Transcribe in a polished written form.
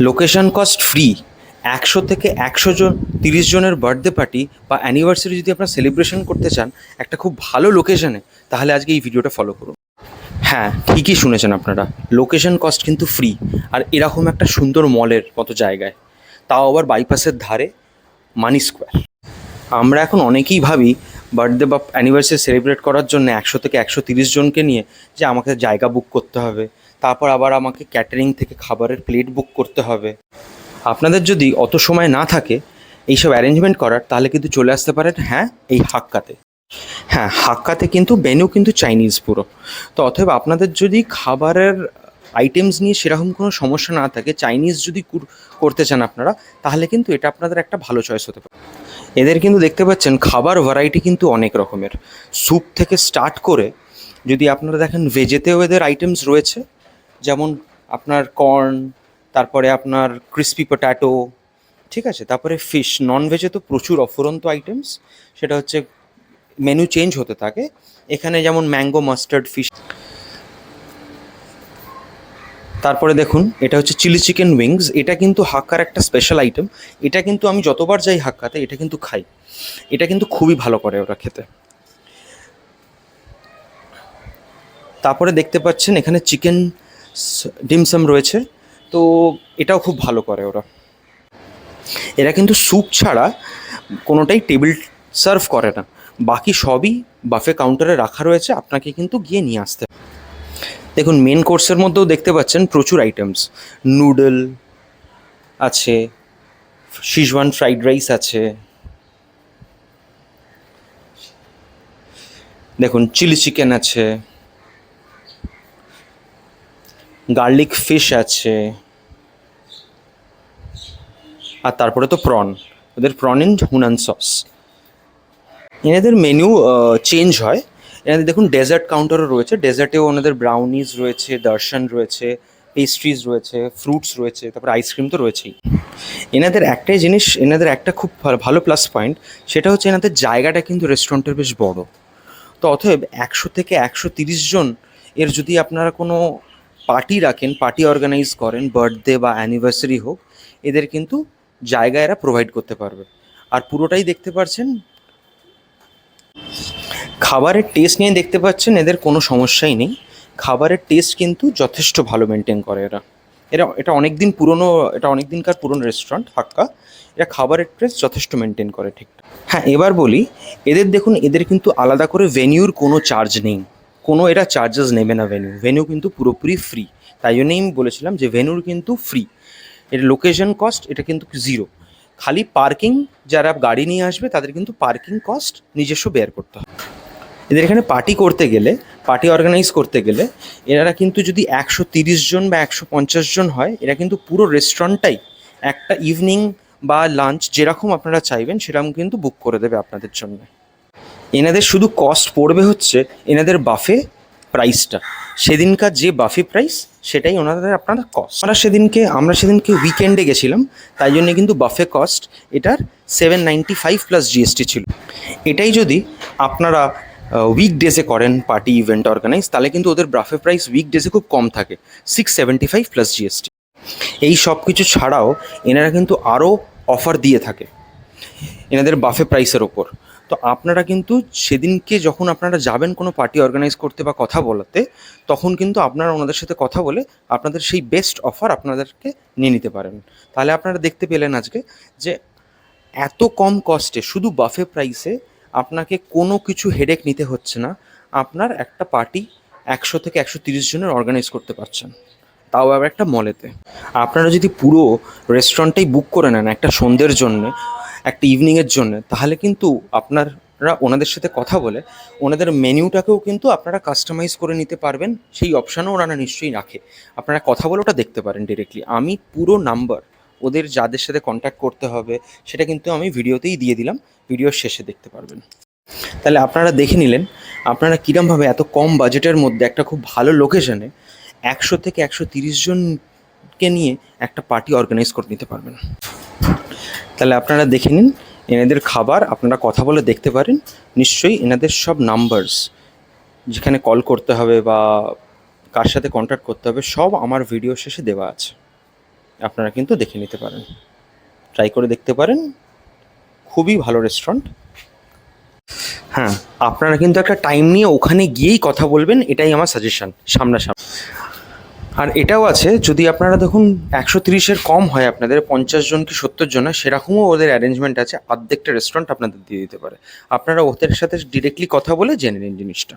Location cost free. ১০০ থেকে ১৩০ জনের birthday party বা অ্যানিভার্সারি যদি আপনারা সেলিব্রেশন করতে চান একটা খুব ভালো লোকেশনে, তাহলে আজকে এই ভিডিওটা ফলো করুন। হ্যাঁ, ঠিকই শুনেছেন আপনারা, লোকেশন কস্ট কিন্তু ফ্রি। আর এরকম একটা সুন্দর মলের মতো জায়গায়, তাও আবার বাইপাসের ধারে, মানি স্কোয়ার। আমরা এখন অনেকেই ভাবি বার্থডে বা অ্যানিভার্সারি সেলিব্রেট করার জন্য ১০০ থেকে ১৩০ জনকে নিয়ে যে আমাকে জায়গা বুক করতে হবে, তারপর আবার আমাকে ক্যাটারিং থেকে খাবারের প্লেট বুক করতে হবে। আপনাদের যদি অত সময় না থাকে এইসব অ্যারেঞ্জমেন্ট করার, তাহলে কিন্তু চলে আসতে পারেন এই হাক্কাতে। হ্যাঁ, হাক্কাতে কিন্তু মেনু কিন্তু চাইনিজ পুরো। তো অতএব আপনাদের যদি খাবারের আইটেমস নিয়ে সেরকম কোনো সমস্যা না থাকে, চাইনিজ যদি করতে চান আপনারা, তাহলে কিন্তু এটা আপনাদের একটা ভালো চয়েস হতে পারে। এদের কিন্তু দেখতে পাচ্ছেন খাবার ভ্যারাইটি কিন্তু অনেক রকমের, স্যুপ থেকে স্টার্ট করে যদি আপনারা দেখেন ভেজেতেও এদের আইটেমস রয়েছে, যেমন আপনার কর্ন, তারপরে আপনার ক্রিসপি পট্যাটো, ঠিক আছে, তারপরে ফিশ। নন ভেজে তো প্রচুর অফুরন্ত আইটেমস, সেটা হচ্ছে মেনু চেঞ্জ হতে থাকে। এখানে যেমন ম্যাঙ্গো মাস্টার্ড ফিশ, তারপরে দেখুন এটা হচ্ছে চিলি চিকেন উইংস। এটা কিন্তু হাক্কার একটা স্পেশাল আইটেম। এটা কিন্তু আমি যতবার যাই হাক্কাতে এটা কিন্তু খাই। এটা কিন্তু খুবই ভালো করে ওরা খেতে। তারপরে দেখতে পাচ্ছেন এখানে চিকেন ডিমসাম রয়েছে, তো এটাও খুব ভালো করে ওরা। এরা কিন্তু স্যুপ ছাড়া কোনোটাই টেবিল সার্ভ করে না, বাকি সবই বাফে কাউন্টারে রাখা রয়েছে, আপনাকে কিন্তু গিয়ে নিয়ে আসতে হবে। দেখুন মেন কোর্সের মধ্যেও দেখতে পাচ্ছেন প্রচুর আইটেমস, নুডল আছে, শিজওয়ান ফ্রাইড রাইস আছে, দেখুন চিলি চিকেন আছে, গার্লিক ফিশ আছে, আর তারপরে তো প্রন, ওদের প্রন ইন হুনান সস। এনাদের মেনু চেঞ্জ হয়। এনাদের দেখুন ডেজার্ট কাউন্টারও রয়েছে, ডেজার্টেও ওনাদের ব্রাউনিজ রয়েছে, দর্শন রয়েছে, পেস্ট্রিজ রয়েছে, ফ্রুটস রয়েছে, তারপরে আইসক্রিম তো রয়েছেই। এনাদের একটাই জিনিস, এনাদের একটা খুব ভালো প্লাস পয়েন্ট, সেটা হচ্ছে এনাদের জায়গাটা কিন্তু রেস্টুরেন্টের বেশ বড়। তো অতএব ১০০ থেকে ১৩০ জন এর যদি আপনারা কোনো পার্টি রাখেন, পার্টি অর্গানাইজ করেন, বার্থডে বা অ্যানিভার্সারি হোক, এদের কিন্তু জায়গা এরা প্রোভাইড করতে পারবে। আর পুরোটাই দেখতে পাচ্ছেন, খাবারের টেস্ট নিয়ে দেখতে পাচ্ছেন এদের কোনো সমস্যাই নেই। খাবারের টেস্ট কিন্তু যথেষ্ট ভালো মেনটেন করে এরা। এটা অনেক দিন পুরনো, এটা অনেক দিনকার পুরনো রেস্টুরেন্ট হাক্কা। এরা খাবারের টেস্ট যথেষ্ট মেনটেন করে ঠিকঠাক। হ্যাঁ, এবার বলি, এদের দেখুন এদের কিন্তু আলাদা করে ভেনিউর কোনো চার্জ নেই, কোনো এরা চার্জেস নেবে না। ভেনিউ কিন্তু পুরোপুরি ফ্রি। তাই জন্যই আমি বলেছিলাম যে ভেনিউর কিন্তু ফ্রি। এর লোকেশন কস্ট এটা কিন্তু জিরো। খালি পার্কিং, যারা গাড়ি নিয়ে আসবে তাদের কিন্তু পার্কিং কস্ট নিজস্ব বেয়ার করতে হবে। এদের এখানে পার্টি করতে গেলে, পার্টি অর্গানাইজ করতে গেলে, এনারা কিন্তু যদি ১৩০ জন বা ১৫০ জন হয়, এরা কিন্তু পুরো রেস্টুরেন্টটাই একটা ইভিনিং বা লাঞ্চ যেরকম আপনারা চাইবেন সেরকম কিন্তু বুক করে দেবে আপনাদের জন্য। এনাদের শুধু কস্ট পড়বে হচ্ছে এনাদের বাফে প্রাইসটা, সেদিনকার যে বাফে প্রাইস সেটাই ওনাদের আপনার কস্ট। আমরা সেদিনকে উইকেন্ডে গেছিলাম, তাই জন্য কিন্তু বাফে কস্ট এটার 795 প্লাস জিএসটি ছিল। এটাই যদি আপনারা উইকডেজে করেন পার্টি ইভেন্ট অর্গানাইজ, তাহলে কিন্তু ওদের বাফে প্রাইস উইকডেজে খুব কম থাকে, 675 প্লাস জিএসটি। এই সব কিছু ছাড়াও এনারা কিন্তু আরও অফার দিয়ে থাকে এনাদের বাফে প্রাইসের ওপর। তো আপনারা কিন্তু সেদিনকে যখন আপনারা যাবেন কোনো পার্টি অর্গানাইজ করতে বা কথা বলাতে, তখন কিন্তু আপনারা ওনাদের সাথে কথা বলে আপনাদের সেই বেস্ট অফার আপনাদেরকে নিয়ে নিতে পারেন। তাহলে আপনারা দেখতে পেলেন আজকে যে এত কম কস্টে শুধু বাফে প্রাইসে আপনাকে কোনো কিছু হেডেক নিতে হচ্ছে না, আপনার একটা পার্টি ১০০ থেকে ১৩০ জনের অর্গানাইজ করতে পারছেন, তাও আবার একটা মলেতে। আপনারা যদি পুরো রেস্টুরেন্টটাই বুক করে নেন একটা সন্ধ্যের জন্যে, একটা ইভিনিংয়ের জন্য, তাহলে কিন্তু আপনারা ওনাদের সাথে কথা বলে ওনাদের মেনিউটাকেও কিন্তু আপনারা কাস্টমাইজ করে নিতে পারবেন, সেই অপশানও ওনারা নিশ্চয়ই রাখে। আপনারা কথা বলে ওটা দেখতে পারেন ডিরেক্টলি। আমি পুরো নাম্বার ওদের যাদের সাথে কন্ট্যাক্ট করতে হবে সেটা কিন্তু আমি ভিডিওতেই দিয়ে দিলাম, ভিডিওর শেষে দেখতে পারবেন। তাহলে আপনারা দেখে নিলেন আপনারা কীরমভাবে এত কম বাজেটের মধ্যে একটা খুব ভালো লোকেশনে ১০০ থেকে ১৩০ জনকে নিয়ে একটা পার্টি অর্গানাইজ করে নিতে পারবেন। তাহলে আপনারা দেখে নিন এনাদের খাবার, আপনারা কথা বলে দেখতে পারেন। নিশ্চয়ই এনাদের সব নাম্বারস, যেখানে কল করতে হবে বা কার সাথে কন্ট্যাক্ট করতে হবে, সব আমার ভিডিও শেষে দেওয়া আছে। আপনারা কিন্তু দেখে নিতে পারেন, ট্রাই করে দেখতে পারেন। খুবই ভালো রেস্টুরেন্ট। হ্যাঁ, আপনারা কিন্তু একটা টাইম নিয়ে ওখানে গিয়েই কথা বলবেন, এটাই আমার সাজেশন সামনাসামনি। আর এটাও আছে, যদি আপনারা দেখুন 130-এর কম হয় আপনাদের, 50 জন কি 70 জন হয়, সেরকমও ওদের অ্যারেঞ্জমেন্ট আছে, অর্ধেকটা রেস্টুরেন্ট আপনাদের দিয়ে দিতে পারে। আপনারা ওদের সাথে ডিরেক্টলি কথা বলে জেনে নিন জিনিসটা।